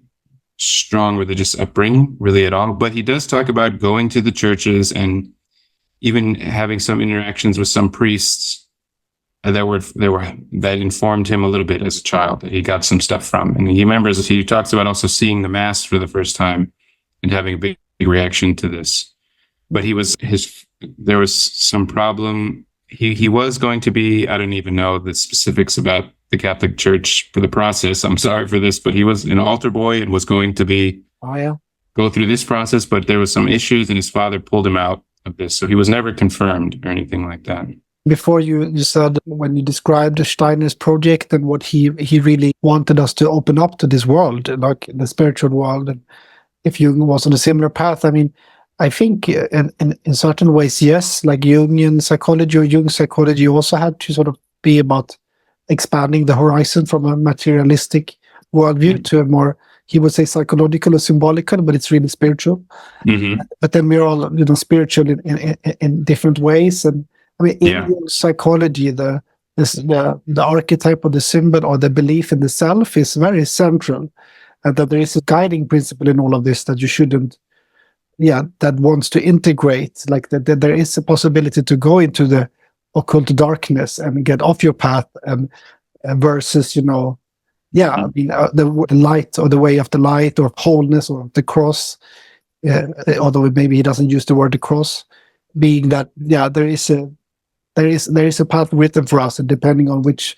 S2: strong religious upbringing really at all, but he does talk about going to the churches and even having some interactions with some priests that informed him a little bit as a child, that he got some stuff from. And he talks about also seeing the mass for the first time and having a big reaction to this. But there was some problem. He was going to be, I don't even know the specifics about the Catholic Church for the process. I'm sorry for this, but he was an altar boy and was going to be go through this process, but there was some issues and his father pulled him out of this. So he was never confirmed or anything like that.
S1: Before you said, when you described Steiner's project and what he really wanted us to open up to this world, like the spiritual world, and if Jung was on a similar path, I mean, I think in certain ways, yes, like Jungian psychology or Jung psychology also had to sort of be about expanding the horizon from a materialistic worldview to a more, he would say, psychological or symbolical, but it's really spiritual. But then we're all, spiritual in different ways. And I mean, in psychology, the archetype or the symbol or the belief in the self is very central, and that there is a guiding principle in all of this that you shouldn't, that wants to integrate, like that there is a possibility to go into the occult darkness and get off your path, and versus, I mean, the light or the way of the light or wholeness or the cross, although maybe he doesn't use the word the cross, being that, there is a path written for us, and depending on which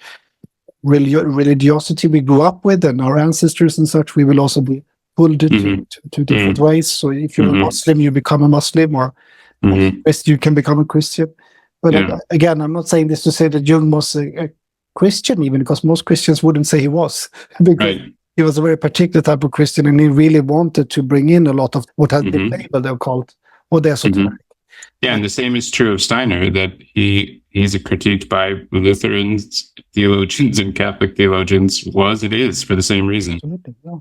S1: religiosity we grew up with and our ancestors and such, we will also be pulled to different ways. So if you're a Muslim, you become a Muslim, or you can become a Christian. But again, I'm not saying this to say that Jung was a Christian, even, because most Christians wouldn't say he was, because he was a very particular type of Christian, and he really wanted to bring in a lot of what has been labeled the occult or the esoteric.
S2: Yeah, and the same is true of Steiner, that he's critiqued by Lutherans, theologians, and Catholic theologians, it is for the same reason.
S1: Absolutely, yeah.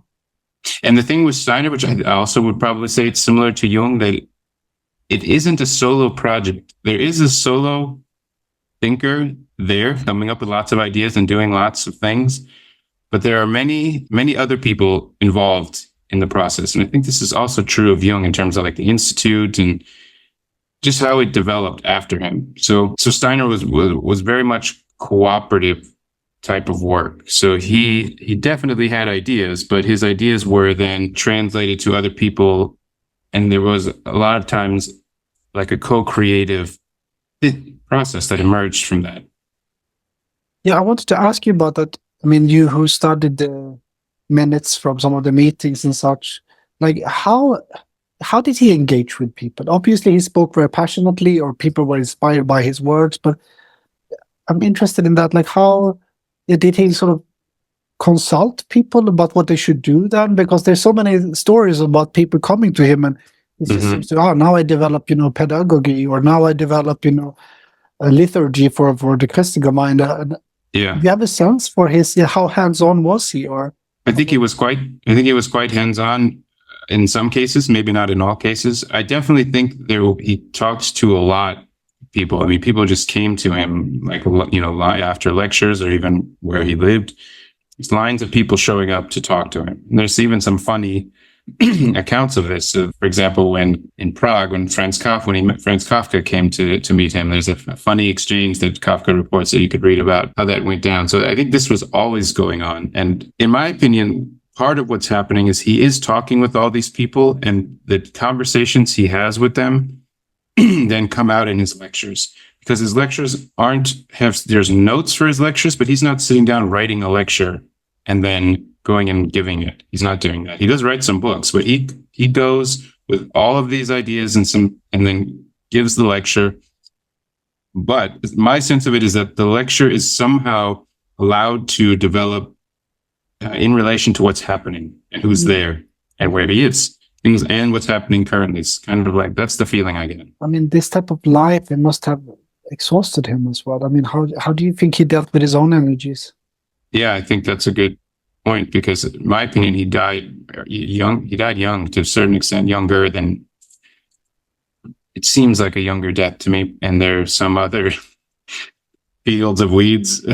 S2: And the thing with Steiner, which I also would probably say it's similar to Jung, that it isn't a solo project. There is a solo thinker there coming up with lots of ideas and doing lots of things, but there are many, many other people involved in the process. And I think this is also true of Jung in terms of like the Institute and just how it developed after him. So Steiner was very much cooperative type of work. So he definitely had ideas, but his ideas were then translated to other people. And there was a lot of times like a co-creative process that emerged from that.
S1: Yeah, I wanted to ask you about that. I mean, you who studied the minutes from some of the meetings and such, like how did he engage with people? Obviously, he spoke very passionately, or people were inspired by his words, but I'm interested in that. Like, how did he sort of consult people about what they should do then? Because there's so many stories about people coming to him and he just seems to, now I develop, pedagogy, or now I develop, a liturgy for the Christian mind.
S2: Yeah.
S1: Do you have a sense for his, how hands-on was he? Or
S2: I think he was quite hands-on in some cases, maybe not in all cases. I definitely think he talked to a lot of people. I mean, people just came to him like, after lectures or even where he lived. There's lines of people showing up to talk to him. And there's even some funny accounts of this. So, for example, when in Prague, when Franz Kafka came to meet him, there's a funny exchange that Kafka reports that you could read about how that went down. So I think this was always going on. And in my opinion, part of what's happening is he is talking with all these people, and the conversations he has with them then come out in his lectures, because his lectures there's notes for his lectures, but he's not sitting down writing a lecture and then going and giving it. He's not doing that. He does write some books, but he goes with all of these ideas and then gives the lecture. But my sense of it is that the lecture is somehow allowed to develop in relation to what's happening and who's there and where he is, things and what's happening currently. It's kind of like, that's the feeling I get.
S1: I mean, this type of life, it must have exhausted him as well. I mean, how do you think he dealt with his own energies?
S2: Yeah, I think that's a good point, because in my opinion, he died young. He died young, to a certain extent, younger than, it seems like a younger death to me. And there's some other fields of weeds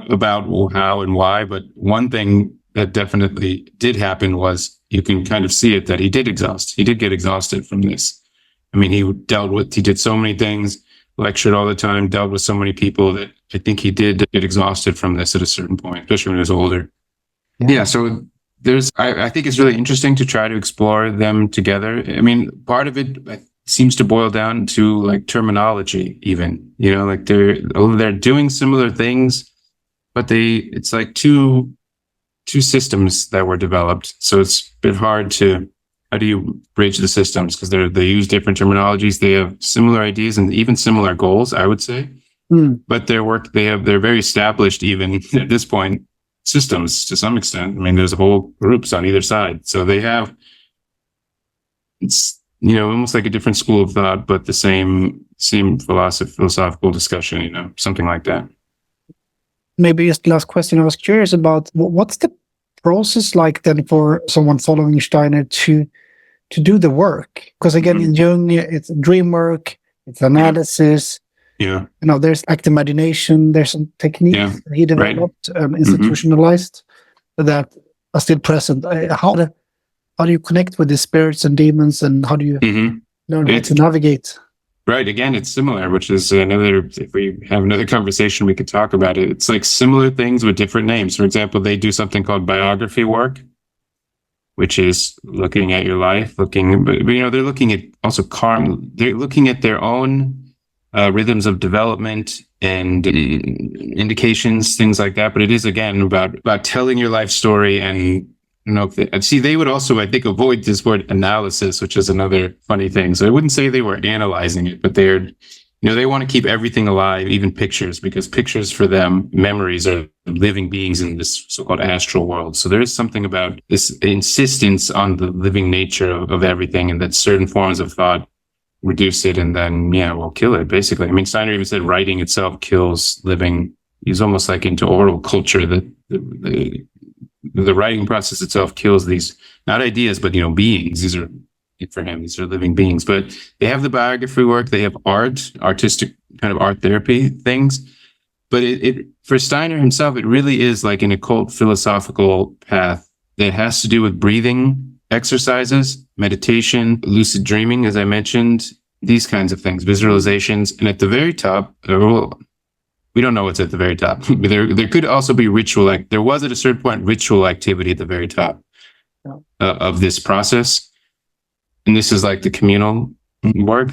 S2: about how and why. But one thing that definitely did happen was, you can kind of see it, that he did get exhausted from this. I mean, he did so many things, lectured all the time, dealt with so many people, that I think he did get exhausted from this at a certain point, especially when he was older. Yeah, so I think it's really interesting to try to explore them together. I mean, part of it seems to boil down to like terminology, even, like they're doing similar things, but it's like two systems that were developed. So it's a bit hard how do you bridge the systems? Because they use different terminologies. They have similar ideas and even similar goals, I would say. But they're very established, even at this point, systems to some extent. I mean, there's whole groups on either side. So it's almost like a different school of thought, but the same philosophical discussion, something like that. Maybe
S1: just last question. I was curious about what's the process like then for someone following Steiner to do the work? Because again, in Jung, it's dream work, it's analysis.
S2: Yeah.
S1: There's active imagination, there's some techniques he developed, institutionalized, that are still present. How do you connect with the spirits and demons, and how do you learn how to navigate?
S2: Right. Again, it's similar, which is if we have another conversation, we could talk about it. It's like similar things with different names. For example, they do something called biography work, which is looking at your life, but they're looking at also karma. They're looking at their own rhythms of development and indications, things like that. But it is, again, about telling your life story. And they would also, I think, avoid this word analysis, which is another funny thing. So I wouldn't say they were analyzing it, but they want to keep everything alive, even pictures, because pictures for them, memories, are living beings in this so-called astral world. So there is something about this insistence on the living nature of everything, and that certain forms of thought reduce it and then, we'll kill it, basically. I mean, Steiner even said writing itself kills living. He's almost like into oral culture, that the writing process itself kills these, not ideas, but, beings. These are, for him, these are living beings. But they have the biography work, they have artistic kind of art therapy things. But it for Steiner himself, it really is like an occult philosophical path that has to do with breathing exercises, meditation, lucid dreaming, as I mentioned, these kinds of things, visualizations. And at the very top, we don't know what's at the very top. There could also be ritual. Like there was at a certain point ritual activity at the very top of this process. And this is like the communal work.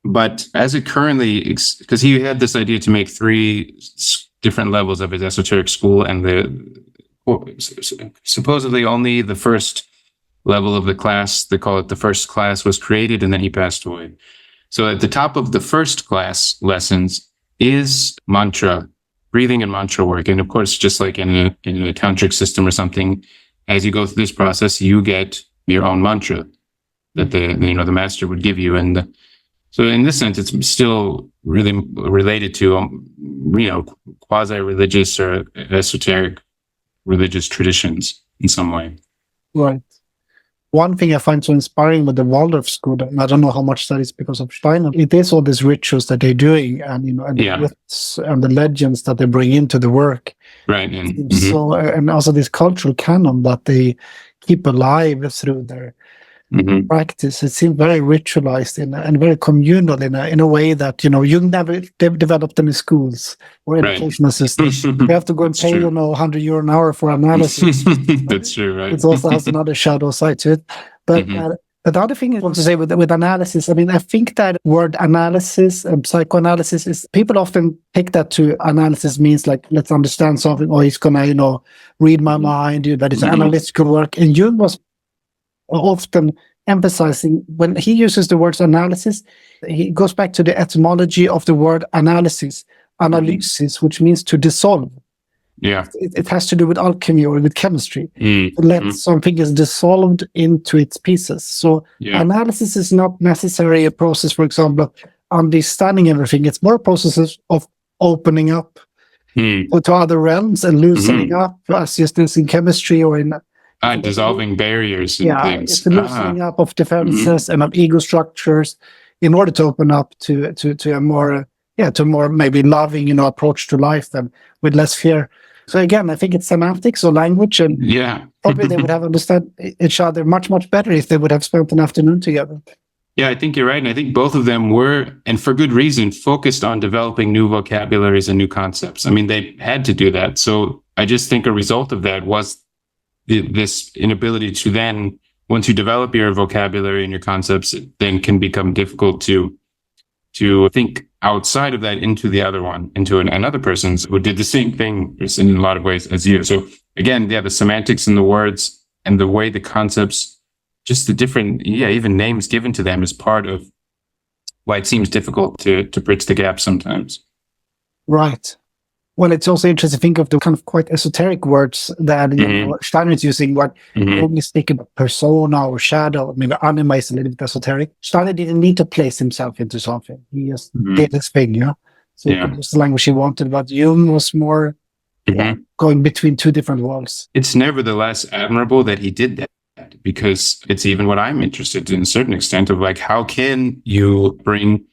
S2: But as it currently, because he had this idea to make 3 different levels of his esoteric school, and supposedly only the first level of the class, they call it the first class, was created, and then he passed away. So at the top of the first class lessons is mantra, breathing and mantra work. And of course, just like in a tantric system or something, as you go through this process, you get your own mantra that the master would give you. And so in this sense, it's still really related to, quasi-religious or esoteric religious traditions in some way.
S1: Right. One thing I find so inspiring with the Waldorf school, and I don't know how much that is because of Steiner, it is all these rituals that they're doing, and the myths and the legends that they bring into the work.
S2: Right.
S1: And so, and also this cultural canon that they keep alive through their practice. It seems very ritualized and very communal in a way that Jung never developed in schools or educational systems. You have to go and pay €100 an hour for analysis.
S2: That's true, right?
S1: It also has another shadow side to it. But the other thing I want to say with analysis, I mean, I think that word analysis and psychoanalysis is, people often take that to analysis means like, let's understand something, or he's gonna read my mind, that it's analytical work. And Jung was often emphasizing, when he uses the words analysis, he goes back to the etymology of the word analysis, which means to dissolve.
S2: Yeah,
S1: it has to do with alchemy or with chemistry. Let something is dissolved into its pieces. So analysis is not necessarily a process, for example, of understanding everything. It's more processes of opening up to other realms and loosening up, as just in chemistry or in
S2: dissolving barriers and things.
S1: It's the loosening up of defenses and of ego structures in order to open up to a more maybe loving approach to life, and with less fear. So again, I think it's semantics or language, and probably they would have understood each other much, much better if they would have spent an afternoon together.
S2: Yeah, I think you're right. And I think both of them were, and for good reason, focused on developing new vocabularies and new concepts. I mean, they had to do that. So I just think a result of that was this inability to then, once you develop your vocabulary and your concepts, it then can become difficult to think outside of that into the other one, into another person's who did the same thing in a lot of ways as you. So again, the semantics and the words and the way the concepts, just the different, even names given to them is part of why it seems difficult to bridge the gap sometimes.
S1: Right. Well, it's also interesting to think of the kind of quite esoteric words that Steiner is using, what only speak about persona or shadow, maybe anima is a little bit esoteric. Steiner didn't need to place himself into something. He just did his thing, So he could use the language he wanted, but Jung was more going between two different worlds.
S2: It's nevertheless admirable that he did that, because it's even what I'm interested in a certain extent of like, how can you bring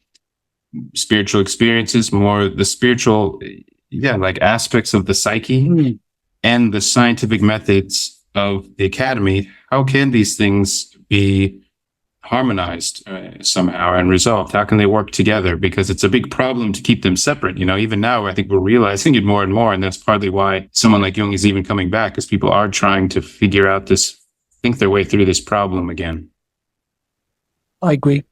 S2: spiritual experiences, more the spiritual like aspects of the psyche and the scientific methods of the academy, how can these things be harmonized somehow and resolved? How can they work together? Because it's a big problem to keep them separate. Even now, I think we're realizing it more and more. And that's partly why someone like Jung is even coming back, because people are trying to figure out think their way through this problem again.
S1: I agree.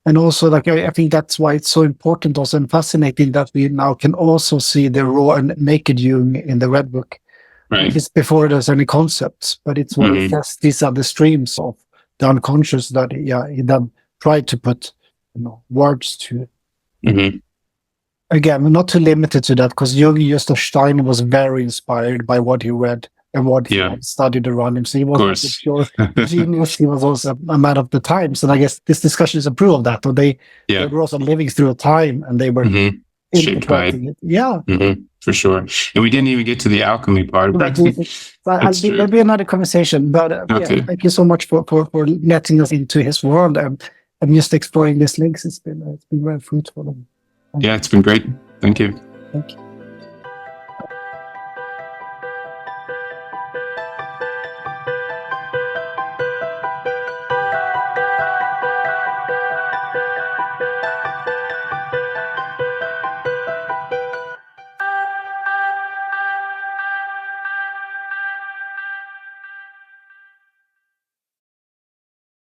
S1: And also, I think that's why it's so important also and fascinating that we now can also see the raw and naked Jung in the Red Book.
S2: Right.
S1: It's before there's any concepts, but it's where these are the streams of the unconscious that he then tried to put words to. Again, not too limited to that, because Jung Justus Steiner was very inspired by what he read and what he had studied around him. So he wasn't a pure genius. He was also a man of the times. And I guess this discussion is a proof of that. Or they were also living through a time, and they were
S2: shaped by it.
S1: interpreting it. Yeah.
S2: For sure. And we didn't even get to the alchemy part.
S1: But
S2: That's true.
S1: there'll be another conversation. But
S2: Okay.
S1: yeah, thank you so much for letting us into his world and just exploring these links. It's been very fruitful.
S2: Yeah, it's been great. Thank you.
S1: Thank you.